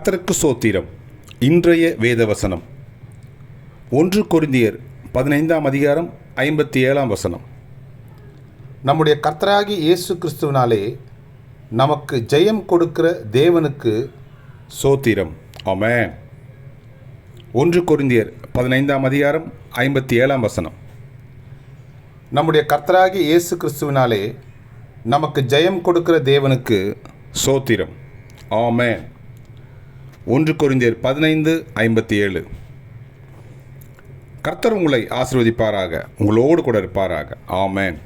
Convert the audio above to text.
கர்த்தருக்கு ஸ்தோத்திரம். இன்றைய வேதவசனம் 1 கொரிந்தியர் 15ஆம் அதிகாரம் 57ஆம் வசனம். நம்முடைய கர்த்தராகி இயேசு கிறிஸ்துவினாலே நமக்கு ஜெயம் கொடுக்கிற தேவனுக்கு ஸ்தோத்திரம். ஆமென். 1 கொரிந்தியர் 15ஆம் அதிகாரம் 57ஆம் வசனம். நம்முடைய கர்த்தராகி இயேசு கிறிஸ்துவினாலே நமக்கு ஜெயம் கொடுக்கிற தேவனுக்கு ஸ்தோத்திரம். ஆமென். 1 கொரிந்தியர் 15:57. கர்த்தர் உங்களை ஆசீர்வதிப்பாராக, உங்களோடு கூட இருப்பாராக. ஆமென்.